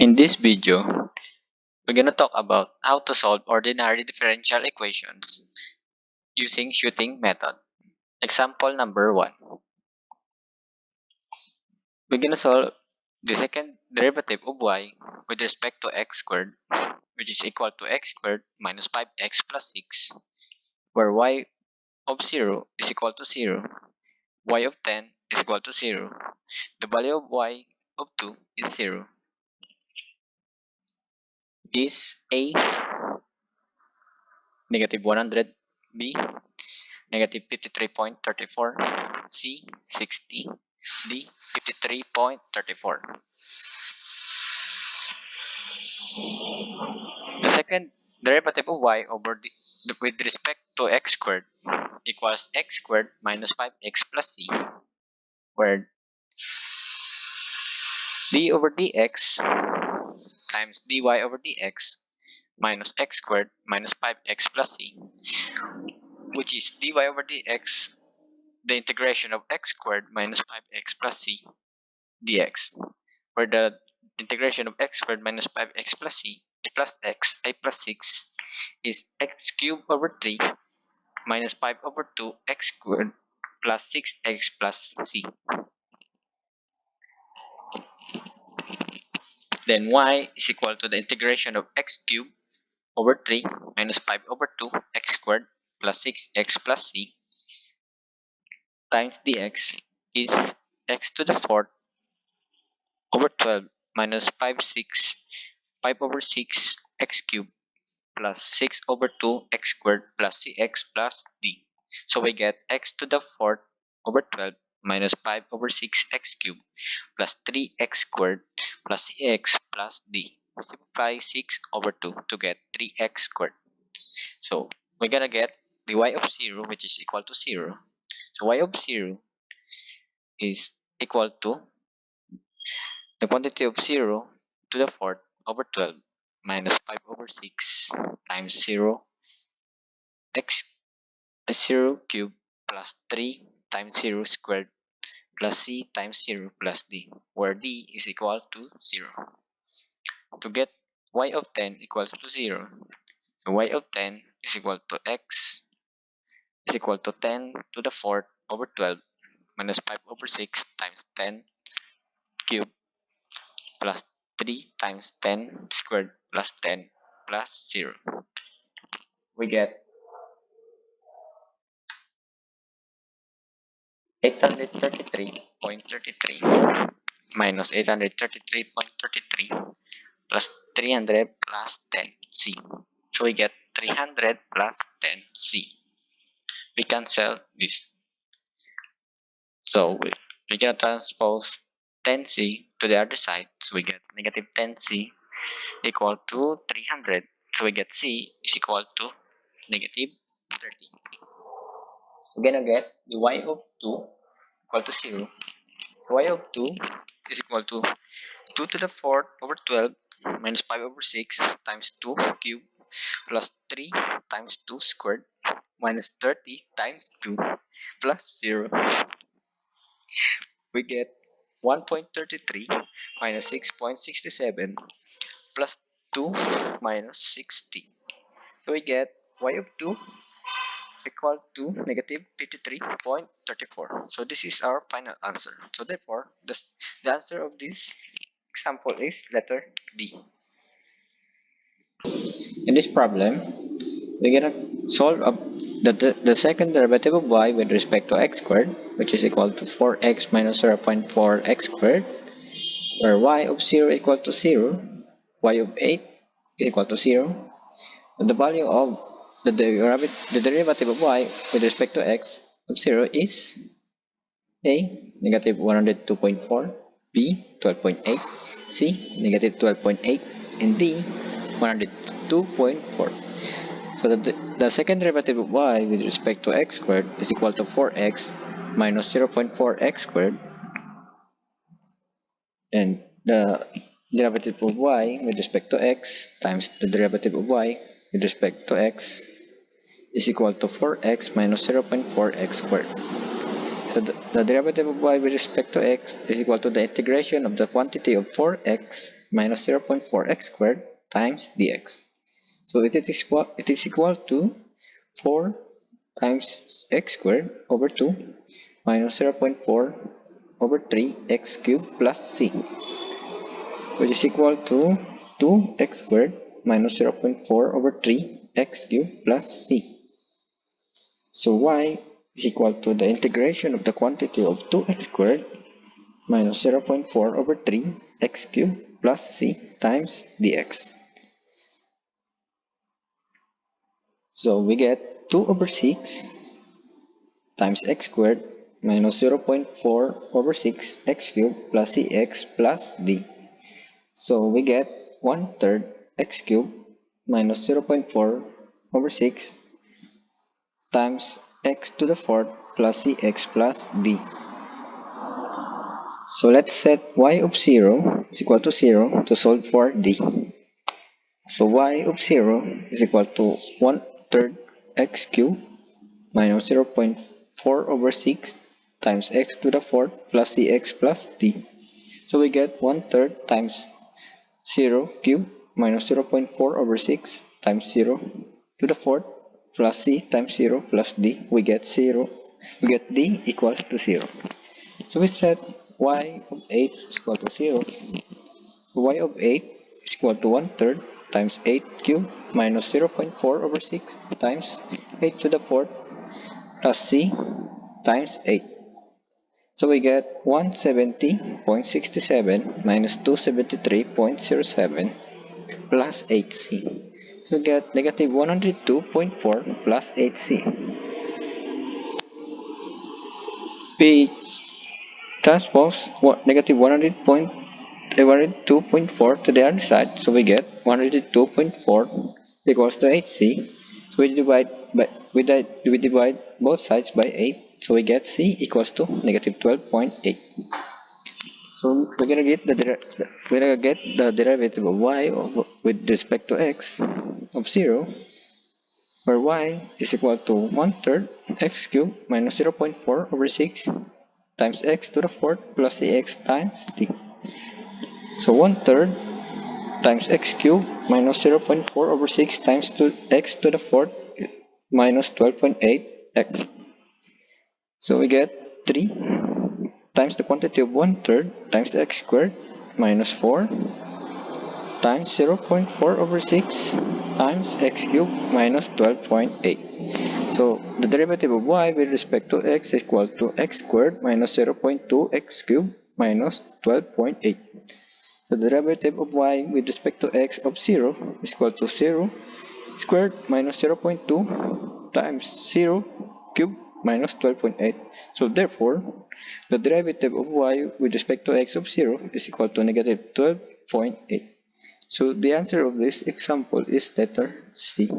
In this video, we're going to talk about how to solve ordinary differential equations using shooting method. Example number 1. We're going to solve the second derivative of y with respect to x squared, which is equal to x squared minus 5x plus 6, where y of 0 is equal to 0, y of 10 is equal to 0, the value of y of 2 is 0. Is a negative 100, b negative 53.34, C 60, D 53.34. The second derivative of y over with respect to x squared equals x squared minus 5x plus c, where d over dx times dy over dx minus x squared minus 5x plus c, which is dy over dx, the integration of x squared minus 5x plus c dx, where the integration of x squared minus 5x plus c plus x a plus 6 is x cubed over 3 minus 5 over 2 x squared plus 6x plus c. Then y is equal to the integration of x cubed over 3 minus 5 over 2 x squared plus 6x plus c times dx is x to the 4th over 12 minus 5 over 6 x cubed plus 6 over 2 x squared plus cx plus d. So we get x to the 4th over 12 minus 5 over 6 x cubed plus 3x squared plus cx plus d. Simplify 6 over 2 to get 3x squared. So we're gonna get the y of 0, which is equal to 0. So y of 0 is equal to the quantity of 0 to the 4th over 12 minus 5 over 6 times 0 x 0 cubed plus 3 times 0 squared plus c times 0 plus d, where d is equal to 0. To get y of 10 equals to 0, so y of 10 is equal to x is equal to 10 to the 4th over 12 minus 5 over 6 times 10 cubed plus 3 times 10 squared plus 10 plus 0. We get 833.33 minus 833.33 plus 300 plus 10c. So we get 300 plus 10c. We cancel this. So we can transpose 10c to the other side. So we get negative 10c equal to 300. So we get c is equal to negative 30. We're gonna get the y of 2 equal to 0. So y of 2 is equal to 2 to the 4th over 12 minus 5 over 6 times 2 cubed plus 3 times 2 squared minus 30 times 2 plus 0. We get 1.33 minus 6.67 plus 2 minus 60. So we get y of 2 equal to negative 53.34. So this is our final answer. So therefore, the answer of this example is letter D. In this problem, we're gonna solve the second derivative of y with respect to x squared, which is equal to 4x minus 0.4 x squared, where y of 0 equal to 0, y of 8 is equal to 0, and the value of the derivative of y with respect to x of 0 is a negative 102.4, b 12.8, c negative 12.8, and d 102.4. So the second derivative of y with respect to x squared is equal to 4x minus 0.4x squared, and the derivative of y with respect to x times the derivative of y with respect to x is equal to 4x minus 0.4x squared. So the derivative of y with respect to x is equal to the integration of the quantity of 4x minus 0.4 x squared times dx. So it is equal to 4 times x squared over 2 minus 0.4 over 3 x cubed plus c, which is equal to 2x squared minus 0.4 over 3 x cubed plus c. So y is equal to the integration of the quantity of 2x squared minus 0.4 over 3 x cubed plus c times dx. So we get 2 over 6 times x squared minus 0.4 over 6 x cubed plus cx plus d. So we get 1/3 x cubed minus 0.4 over 6 times x to the fourth plus cx plus d. So let's set y of 0 is equal to 0 to solve for d. So y of 0 is equal to 1/3 x cubed minus 0.4 over 6 times x to the fourth plus cx plus d. So we get 1/3 times 0 cubed minus 0.4 over 6 times 0 to the fourth plus c times 0 plus d. We get 0. We get d equals to 0. So we set y of 8 is equal to 0. So y of 8 is equal to 1/3 times 8 cubed minus 0.4 over 6 times 8 to the fourth plus c times 8. So we get 170.67 minus 273.07 plus 8c. So we get negative 102.4 plus 8c. We transpose negative 102.4 to the other side. So we get 102.4 equals to 8c. So we divide both sides by 8. So we get c equals to negative 12.8. So we're gonna get the derivative of y with respect to x of 0, where y is equal to 1/3 x cubed minus 0.4 over 6 times x to the fourth plus cx times t. So 1/3 times x cubed minus 0.4 over 6 times x to the fourth minus 12.8 x. So we get 3 times the quantity of 1/3 times x squared minus 4 times 0.4 over 6 times x cubed minus 12.8. So the derivative of y with respect to x is equal to x squared minus 0.2 x cubed minus 12.8. So the derivative of y with respect to x of 0 is equal to 0 squared minus 0.2 times 0 cubed minus 12.8. So therefore, the derivative of y with respect to x of 0 is equal to negative 12.8. So the answer of this example is letter C.